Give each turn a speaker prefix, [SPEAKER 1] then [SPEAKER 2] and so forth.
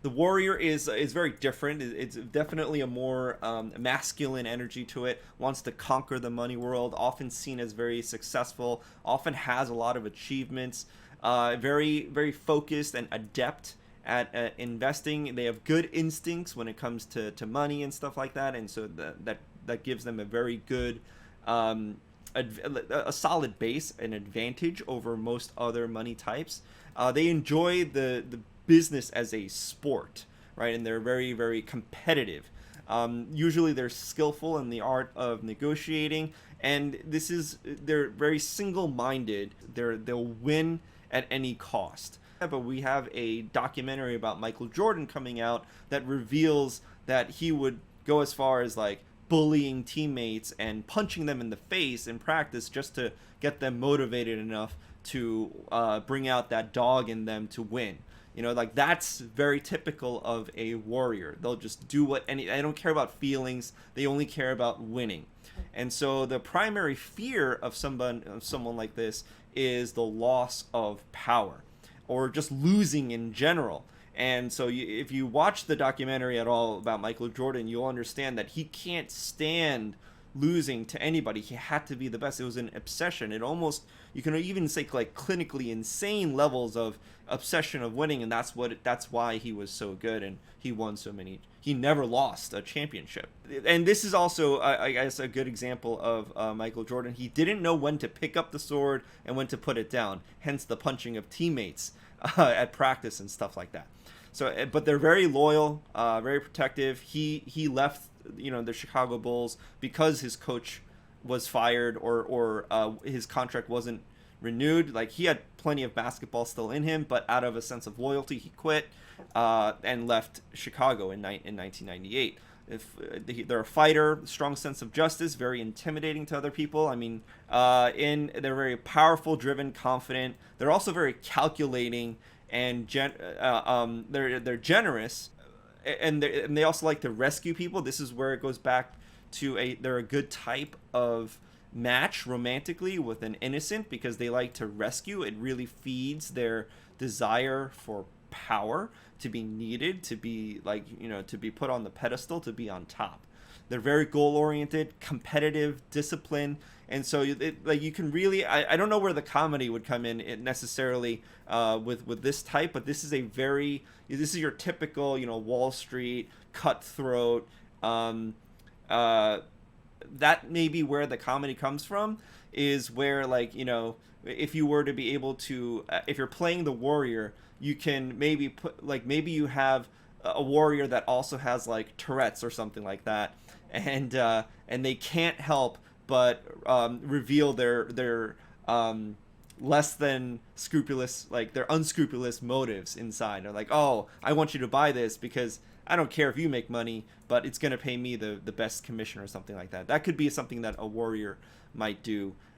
[SPEAKER 1] The warrior is very different. It's definitely a more masculine energy to it. Wants to conquer the money world. Often seen as very successful. Often has a lot of achievements. Very focused and adept at investing. They have good instincts when it comes to money and stuff like that, and so that gives them a very good um, a solid base, an advantage over most other money types. They enjoy the business as a sport, right? And they're very competitive. Usually, they're skillful in the art of negotiating, and they're very single-minded. They'll win at any cost. But we have a documentary about Michael Jordan coming out that reveals that he would go as far as like bullying teammates and punching them in the face in practice just to get them motivated enough to bring out that dog in them to win. Like that's very typical of a warrior. They'll just do what any. I don't care about feelings. They only care about winning. And so the primary fear of someone like this is the loss of power, or just losing in general. And so if you watch the documentary at all about Michael Jordan, you'll understand that he can't stand losing to anybody. He had to be the best. It was an obsession. It almost, you can even say like clinically insane levels of obsession of winning, and that's why he was so good and he won so many. He never lost a championship. And this is also, I guess, a good example of Michael Jordan. He didn't know when to pick up the sword and when to put it down, hence the punching of teammates at practice and stuff like that. So, but they're very loyal, very protective. He left, the Chicago Bulls because his coach was fired, or his contract wasn't renewed. Like, he had plenty of basketball still in him, but out of a sense of loyalty, he quit and left Chicago in 1998. They're a fighter, strong sense of justice, very intimidating to other people. I mean, they're very powerful, driven, confident. They're also very calculating, and they're generous, and they also like to rescue people. This is where it goes back to they're a good type of match romantically with an innocent, because they like to rescue. It really feeds their desire for power, to be needed, to be like, to be put on the pedestal, to be on top. They're very goal oriented, competitive, disciplined, and so like you can really, I don't know where the comedy would come in necessarily with this type, but this is your typical Wall Street cutthroat. That may be where the comedy comes from, is where, like, if you were to be able to, if you're playing the warrior, you can maybe maybe you have a warrior that also has like Tourette's or something like that, and they can't help but reveal their less than scrupulous, like their unscrupulous motives inside. They're like, oh, I want you to buy this because I don't care if you make money, but it's going to pay me the best commission or something like that. That could be something that a warrior might do.